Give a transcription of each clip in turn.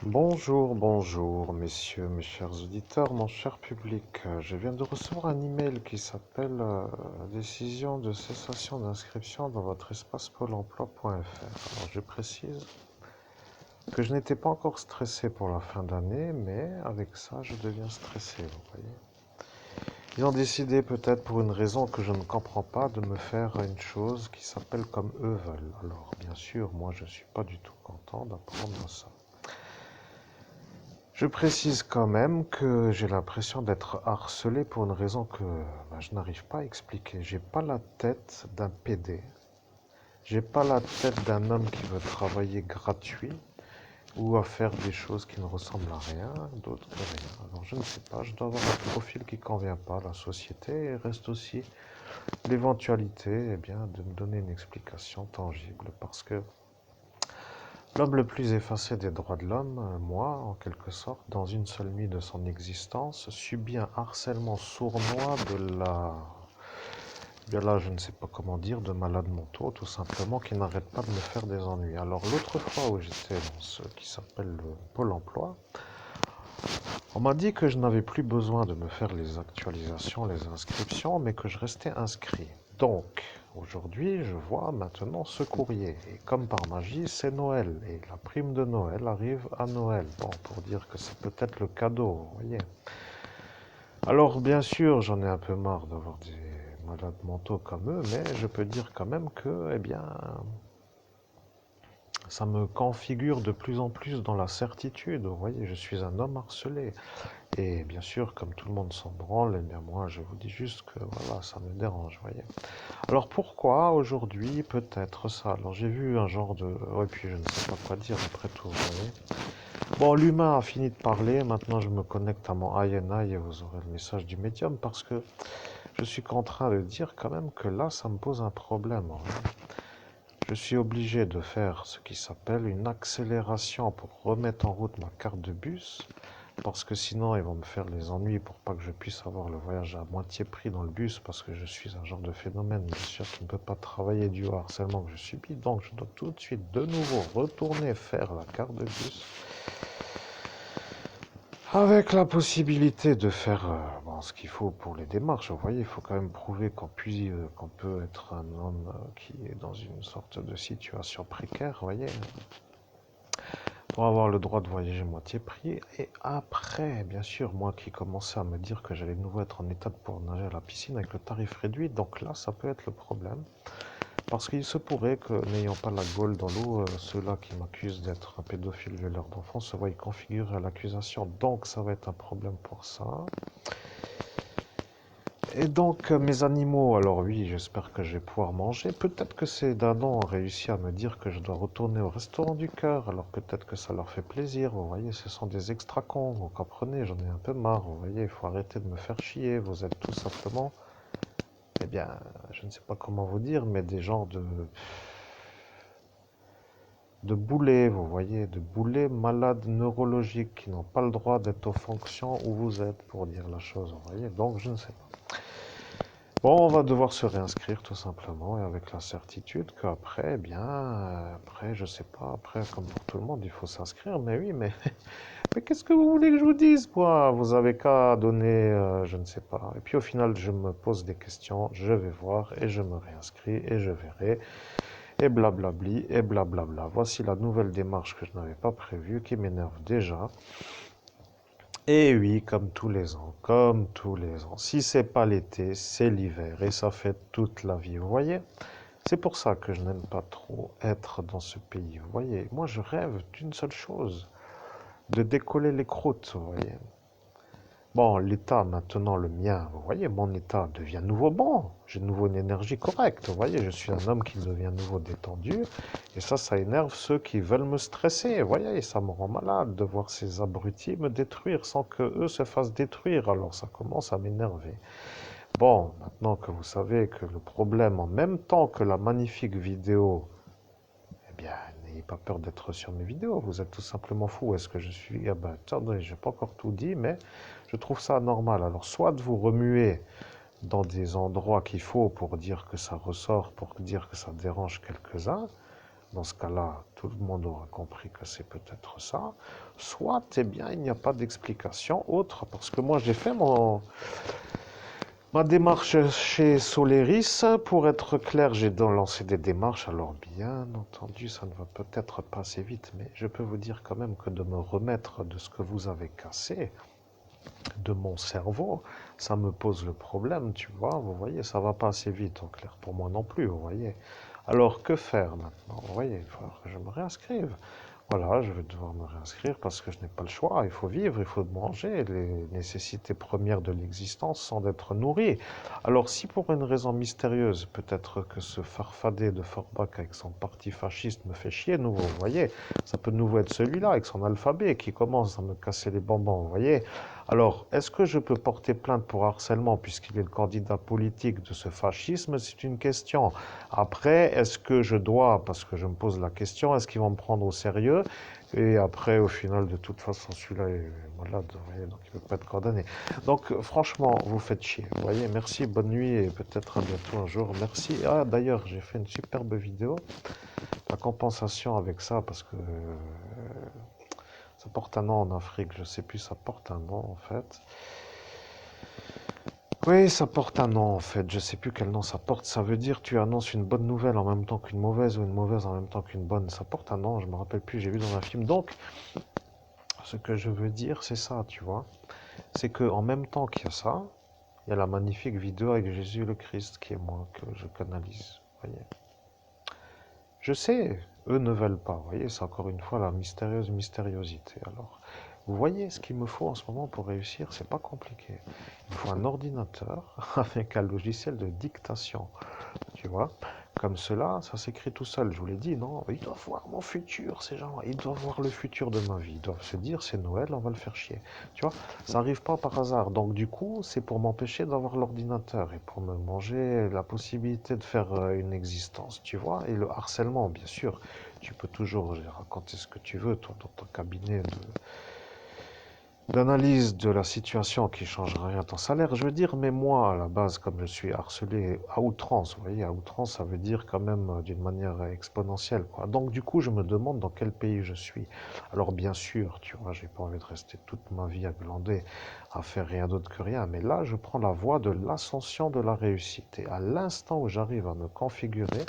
Bonjour, messieurs, mes chers auditeurs, mon cher public. Je viens de recevoir un email qui s'appelle Décision de cessation d'inscription dans votre espace pôle emploi.fr. Alors, je précise que je n'étais pas encore stressé pour la fin d'année, mais avec ça, je deviens stressé, vous voyez. Ils ont décidé, peut-être pour une raison que je ne comprends pas, de me faire une chose qui s'appelle comme eux veulent. Alors, bien sûr, moi, je ne suis pas du tout content d'apprendre ça. Je précise quand même que j'ai l'impression d'être harcelé pour une raison que je n'arrive pas à expliquer. J'ai pas la tête d'un PD. J'ai pas la tête d'un homme qui veut travailler gratuit ou à faire des choses qui ne ressemblent à rien, d'autre que rien. Alors je ne sais pas, je dois avoir un profil qui convient pas à la société et reste aussi l'éventualité de me donner une explication tangible parce que l'homme le plus effacé des droits de l'homme, moi, en quelque sorte, dans une seule nuit de son existence, subit un harcèlement sournois je ne sais pas comment dire, de malades mentaux, tout simplement, qui n'arrêtent pas de me faire des ennuis. Alors, l'autre fois où j'étais dans ce qui s'appelle le Pôle emploi, on m'a dit que je n'avais plus besoin de me faire les actualisations, les inscriptions, mais que je restais inscrit. Donc, aujourd'hui, je vois maintenant ce courrier. Et comme par magie, c'est Noël. Et la prime de Noël arrive à Noël. Bon, pour dire que c'est peut-être le cadeau, vous voyez. Alors, bien sûr, j'en ai un peu marre d'avoir des malades mentaux comme eux, mais je peux dire quand même que, ça me configure de plus en plus dans la certitude. Vous voyez, je suis un homme harcelé. Et bien sûr, comme tout le monde s'en branle, eh bien moi, je vous dis juste que voilà, ça me dérange, vous voyez. Alors pourquoi aujourd'hui, peut-être ça? Alors j'ai vu un genre de... Ouais, puis je ne sais pas quoi dire après tout, vous voyez. Bon, l'humain a fini de parler, maintenant je me connecte à mon INI et vous aurez le message du médium parce que je suis contraint de dire quand même que là, ça me pose un problème, hein. Je suis obligé de faire ce qui s'appelle une accélération pour remettre en route ma carte de bus, parce que sinon ils vont me faire les ennuis pour pas que je puisse avoir le voyage à moitié prix dans le bus, parce que je suis un genre de phénomène, bien sûr, qui ne peut pas travailler du harcèlement que je subis, donc je dois tout de suite de nouveau retourner faire la carte de bus, avec la possibilité de faire ce qu'il faut pour les démarches. Vous voyez, il faut quand même prouver qu'on peut être un homme qui est dans une sorte de situation précaire, vous voyez, pour avoir le droit de voyager moitié prix. Et après, bien sûr, moi qui commençais à me dire que j'allais de nouveau être en état de pouvoir nager à la piscine avec le tarif réduit, donc là, ça peut être le problème. Parce qu'il se pourrait que, n'ayant pas la gaule dans l'eau, ceux-là qui m'accusent d'être un pédophile violeur d'enfants se voient configurer à l'accusation. Donc ça va être un problème pour ça. Et donc mes animaux, alors oui, j'espère que je vais pouvoir manger. Peut-être que ces dindons ont réussi à me dire que je dois retourner au restaurant du cœur, alors peut-être que ça leur fait plaisir. Vous voyez, ce sont des extra cons, vous comprenez, j'en ai un peu marre. Vous voyez, il faut arrêter de me faire chier. Vous êtes tout simplement, eh bien, je ne sais pas comment vous dire, mais des genres de boulets, vous voyez, de boulets malades neurologiques qui n'ont pas le droit d'être aux fonctions où vous êtes, pour dire la chose, vous voyez. Donc, je ne sais pas. Bon, on va devoir se réinscrire tout simplement et avec la certitude qu'après, après, je sais pas, après, comme pour tout le monde, il faut s'inscrire. Mais oui, mais qu'est-ce que vous voulez que je vous dise, moi? Vous avez qu'à donner, je ne sais pas. Et puis au final, je me pose des questions, je vais voir et je me réinscris et je verrai. Et blablabli et blablabla. Voici la nouvelle démarche que je n'avais pas prévue, qui m'énerve déjà. Et oui, comme tous les ans, comme tous les ans. Si c'est pas l'été, c'est l'hiver et ça fait toute la vie, vous voyez? C'est pour ça que je n'aime pas trop être dans ce pays, vous voyez? Moi, je rêve d'une seule chose, de décoller les croûtes, vous voyez? Bon, l'état maintenant, le mien, vous voyez, mon état devient nouveau bon. J'ai de nouveau une énergie correcte, vous voyez, je suis un homme qui devient nouveau détendu. Et ça énerve ceux qui veulent me stresser, vous voyez, et ça me rend malade de voir ces abrutis me détruire sans que eux se fassent détruire. Alors ça commence à m'énerver. Bon, maintenant que vous savez que le problème, en même temps que la magnifique vidéo, eh bien, n'ayez pas peur d'être sur mes vidéos, vous êtes tout simplement fou. Est-ce que je suis... Ah ben, attendez, j'ai pas encore tout dit, mais je trouve ça anormal. Alors, soit de vous remuer dans des endroits qu'il faut pour dire que ça ressort, pour dire que ça dérange quelques-uns, Dans ce cas-là, tout le monde aura compris que c'est peut-être ça. Soit, eh bien, il n'y a pas d'explication autre, parce que moi, j'ai fait ma démarche chez Soleris. Pour être clair, j'ai lancé des démarches. Alors, bien entendu, ça ne va peut-être pas assez vite, mais je peux vous dire quand même que de me remettre de ce que vous avez cassé, de mon cerveau, ça me pose le problème, tu vois. Vous voyez, ça va pas assez vite, en clair, pour moi non plus, vous voyez. Alors, que faire maintenant? Vous voyez, il faut que je me réinscrive. Voilà, je vais devoir me réinscrire parce que je n'ai pas le choix. Il faut vivre, il faut manger, les nécessités premières de l'existence sans être nourri. Alors, si pour une raison mystérieuse, peut-être que ce farfadet de Forbach avec son parti fasciste me fait chier, nouveau, vous voyez, ça peut de nouveau être celui-là avec son alphabet qui commence à me casser les bonbons, vous voyez. Alors, est-ce que je peux porter plainte pour harcèlement puisqu'il est le candidat politique de ce fascisme? C'est une question. Après, est-ce que je dois, parce que je me pose la question, est-ce qu'ils vont me prendre au sérieux? Et après, au final, de toute façon, celui-là est malade, vous voyez, donc il ne peut pas être condamné. Donc, franchement, vous faites chier. Vous voyez, merci, bonne nuit et peut-être à bientôt un jour. Merci. Ah, d'ailleurs, j'ai fait une superbe vidéo. La compensation avec ça, parce que ça porte un nom en Afrique, je ne sais plus, ça porte un nom en fait. Oui, ça porte un nom en fait, je ne sais plus quel nom ça porte. Ça veut dire tu annonces une bonne nouvelle en même temps qu'une mauvaise ou une mauvaise en même temps qu'une bonne. Ça porte un nom, je me rappelle plus, j'ai vu dans un film. Donc, ce que je veux dire, c'est ça, tu vois. C'est que en même temps qu'il y a ça, il y a la magnifique vidéo avec Jésus le Christ qui est moi, que je canalise. Voyez. Je sais, eux ne veulent pas. Vous voyez, c'est encore une fois la mystérieuse mystériosité. Alors, vous voyez, ce qu'il me faut en ce moment pour réussir, c'est pas compliqué. Il me faut un ordinateur avec un logiciel de dictation. Tu vois, comme cela, ça s'écrit tout seul. Je vous l'ai dit, non, ils doivent voir mon futur, ces gens. Ils doivent voir le futur de ma vie. Ils doivent se dire, c'est Noël, on va le faire chier. Tu vois, ça n'arrive pas par hasard. Donc, du coup, c'est pour m'empêcher d'avoir l'ordinateur et pour me manger la possibilité de faire une existence. Tu vois, et le harcèlement, bien sûr. Tu peux toujours raconter ce que tu veux, toi, dans ton cabinet d'analyse de la situation qui ne changera rien à ton salaire, je veux dire, mais moi, à la base, comme je suis harcelé à outrance, vous voyez, à outrance, ça veut dire quand même d'une manière exponentielle, quoi. Donc, du coup, je me demande dans quel pays je suis. Alors, bien sûr, tu vois, j'ai pas envie de rester toute ma vie à glander, à faire rien d'autre que rien, mais là, je prends la voie de l'ascension de la réussite. Et à l'instant où j'arrive à me configurer,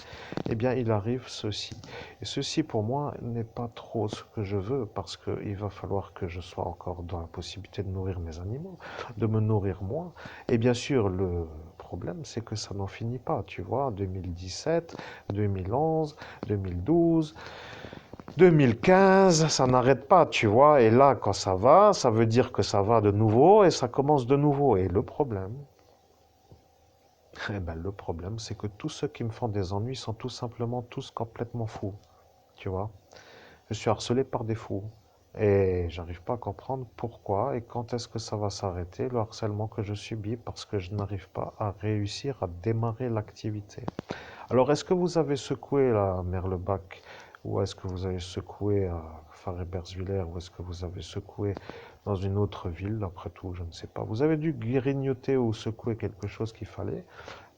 eh bien, il arrive ceci. Et ceci, pour moi, n'est pas trop ce que je veux, parce qu'il va falloir que je sois encore dans la possibilité de nourrir mes animaux, de me nourrir moi. Et bien sûr, le problème, c'est que ça n'en finit pas, tu vois, 2017, 2011, 2012, 2015, ça n'arrête pas, tu vois. Et là, quand ça va, ça veut dire que ça va de nouveau et ça commence de nouveau. Et le problème, le problème, c'est que tous ceux qui me font des ennuis sont tout simplement tous complètement fous, tu vois. Je suis harcelé par des fous. Et j'arrive pas à comprendre pourquoi et quand est-ce que ça va s'arrêter, le harcèlement que je subis, parce que je n'arrive pas à réussir à démarrer l'activité. Alors, est-ce que vous avez secoué la Merlebach ou est-ce que vous avez secoué à Faré-Bersviller ou est-ce que vous avez secoué dans une autre ville, après tout, je ne sais pas. Vous avez dû grignoter ou secouer quelque chose qu'il fallait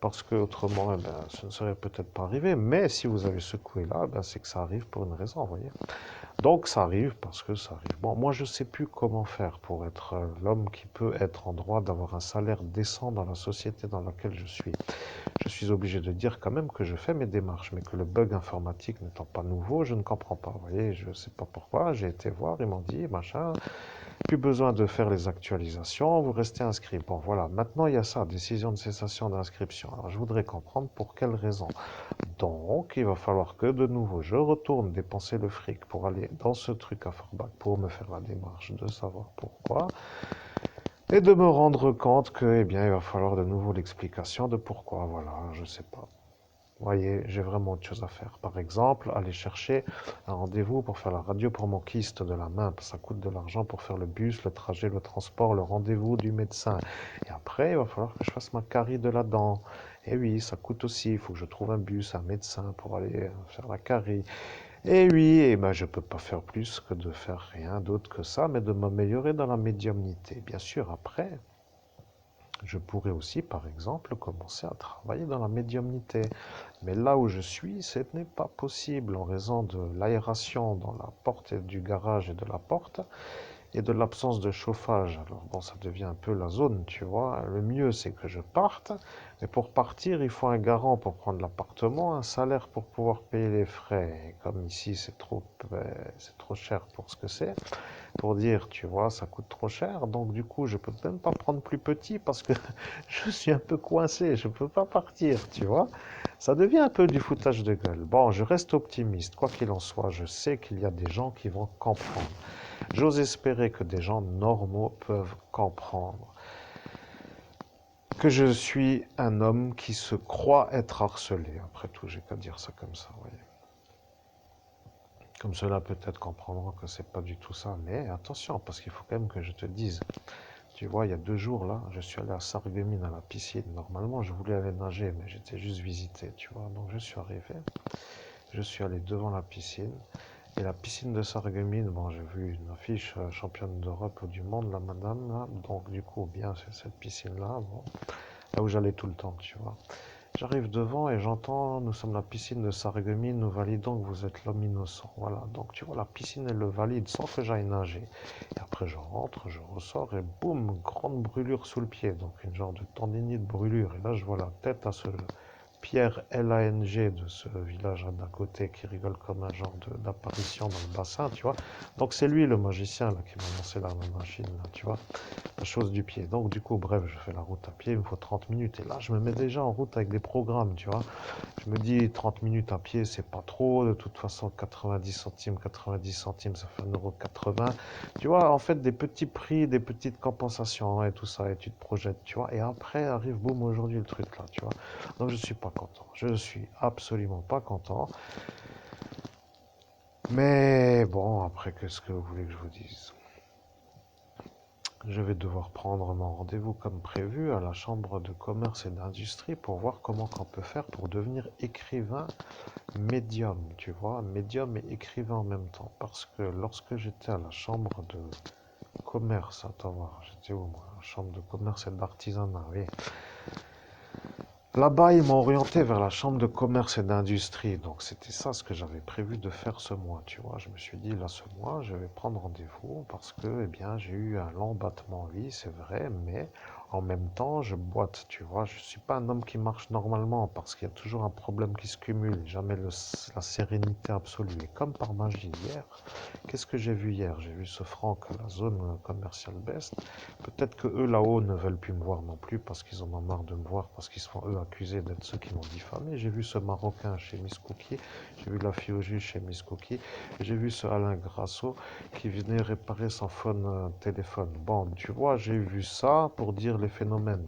parce que autrement, ce ne serait peut-être pas arrivé. Mais si vous avez secoué là, c'est que ça arrive pour une raison, vous voyez. Donc ça arrive parce que ça arrive. Bon, moi je ne sais plus comment faire pour être l'homme qui peut être en droit d'avoir un salaire décent dans la société dans laquelle je suis. Je suis obligé de dire quand même que je fais mes démarches, mais que le bug informatique n'étant pas nouveau, je ne comprends pas. Vous voyez, je ne sais pas pourquoi, j'ai été voir, ils m'ont dit, machin, plus besoin de faire les actualisations, vous restez inscrit. Bon, voilà, maintenant il y a ça, décision de cessation d'inscription. Alors je voudrais comprendre pour quelle raison. Donc, il va falloir que de nouveau, je retourne dépenser le fric pour aller dans ce truc à Forbach pour me faire la démarche de savoir pourquoi et de me rendre compte que, eh bien, il va falloir de nouveau l'explication de pourquoi. Voilà, je sais pas. Vous voyez, j'ai vraiment autre chose à faire. Par exemple, aller chercher un rendez-vous pour faire la radio pour mon kyste de la main. Ça coûte de l'argent pour faire le bus, le trajet, le transport, le rendez-vous du médecin. Et après, il va falloir que je fasse ma carie de la dent. Et oui, ça coûte aussi. Il faut que je trouve un bus, un médecin pour aller faire la carie. Et oui, je ne peux pas faire plus que de faire rien d'autre que ça, mais de m'améliorer dans la médiumnité. Bien sûr, après, Je pourrais aussi, par exemple, commencer à travailler dans la médiumnité. Mais là où je suis, ce n'est pas possible en raison de l'aération dans la porte du garage et de la porte et de l'absence de chauffage. Alors bon, ça devient un peu la zone, tu vois. Le mieux, c'est que je parte. Mais pour partir, il faut un garant pour prendre l'appartement, un salaire pour pouvoir payer les frais. Et comme ici, c'est trop cher pour ce que c'est. Pour dire, tu vois, ça coûte trop cher. Donc du coup, je peux même pas prendre plus petit parce que je suis un peu coincé. Je peux pas partir, tu vois. Ça devient un peu du foutage de gueule. Bon, je reste optimiste. Quoi qu'il en soit, je sais qu'il y a des gens qui vont comprendre. J'ose espérer que des gens normaux peuvent comprendre que je suis un homme qui se croit être harcelé. Après tout, j'ai qu'à dire ça comme ça, vous voyez. Comme cela, peut-être comprendront que c'est pas du tout ça. Mais attention, parce qu'il faut quand même que je te dise. Tu vois, il y a 2 jours, là, je suis allé à Sarreguemines, à la piscine. Normalement, je voulais aller nager, mais j'étais juste visité, tu vois. Donc, je suis arrivé. Je suis allé devant la piscine. Et la piscine de Sarreguemines, bon, j'ai vu une affiche championne d'Europe ou du monde, la madame, là. Donc, du coup, bien, c'est cette piscine-là, bon, là où j'allais tout le temps, tu vois. J'arrive devant et j'entends, nous sommes la piscine de Sarreguemines, nous validons que vous êtes l'homme innocent. Voilà, donc tu vois, la piscine, elle le valide sans que j'aille nager. Et après, je rentre, je ressors et boum, grande brûlure sous le pied. Donc, une genre de tendinite brûlure. Et là, je vois la tête à ce Pierre Lang de ce village d'à côté qui rigole comme un genre d'apparition dans le bassin, tu vois. Donc, c'est lui le magicien là, qui m'a lancé la machine, là, tu vois, la chose du pied. Donc, du coup, bref, je fais la route à pied, il me faut 30 minutes. Et là, je me mets déjà en route avec des programmes, tu vois. Je me dis 30 minutes à pied, c'est pas trop. De toute façon, 90 centimes, ça fait 1,80 €. Tu vois, en fait, des petits prix, des petites compensations et tout ça, et tu te projettes, tu vois. Et après arrive, boum, aujourd'hui le truc là, tu vois. Donc, je suis pas content. Je suis absolument pas content. Mais bon, après, qu'est-ce que vous voulez que je vous dise? Je vais devoir prendre mon rendez-vous comme prévu à la Chambre de commerce et d'industrie pour voir comment on peut faire pour devenir écrivain médium, tu vois, médium et écrivain en même temps. Parce que lorsque j'étais à la Chambre de commerce, attends voir, j'étais où moi? La Chambre de commerce et d'artisanat, oui. Là-bas, ils m'ont orienté vers la chambre de commerce et d'industrie. Donc, c'était ça ce que j'avais prévu de faire ce mois, tu vois. Je me suis dit, là, ce mois, je vais prendre rendez-vous parce que, eh bien, j'ai eu un long battement, oui, c'est vrai, mais en même temps, je boite, tu vois. Je ne suis pas un homme qui marche normalement parce qu'il y a toujours un problème qui se cumule, jamais la sérénité absolue. Et comme par magie, hier, qu'est-ce que j'ai vu hier? J'ai vu ce Franck à la zone commerciale Best. Peut-être que eux là-haut ne veulent plus me voir non plus parce qu'ils en ont marre de me voir, parce qu'ils se font eux accuser d'être ceux qui m'ont diffamé. J'ai vu ce Marocain chez Miss Cookie, j'ai vu la fille au juge chez Miss Cookie, j'ai vu ce Alain Grasso qui venait réparer son phone téléphone. Bon, tu vois, j'ai vu ça pour dire les phénomènes.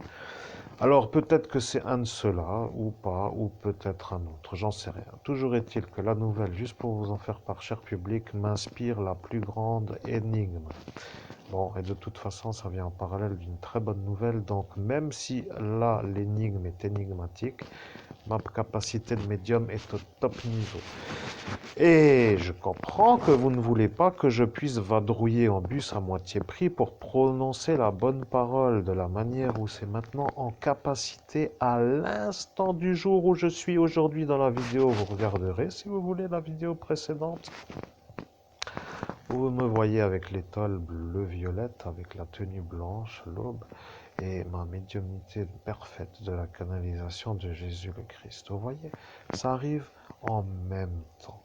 Alors peut-être que c'est un de ceux-là, ou pas, ou peut-être un autre, j'en sais rien. Toujours est-il que la nouvelle, juste pour vous en faire part, cher public, m'inspire la plus grande énigme. Bon, et de toute façon, ça vient en parallèle d'une très bonne nouvelle. Donc, même si là, l'énigme est énigmatique, ma capacité de médium est au top niveau. Et je comprends que vous ne voulez pas que je puisse vadrouiller en bus à moitié prix pour prononcer la bonne parole de la manière où c'est maintenant en capacité à l'instant du jour où je suis aujourd'hui dans la vidéo. Vous regarderez si vous voulez la vidéo précédente. Vous me voyez avec l'étoile bleu-violette, avec la tenue blanche, l'aube, et ma médiumnité parfaite de la canalisation de Jésus le Christ. Vous voyez, ça arrive en même temps.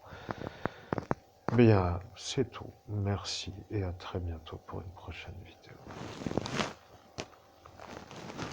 Bien, c'est tout. Merci et à très bientôt pour une prochaine vidéo.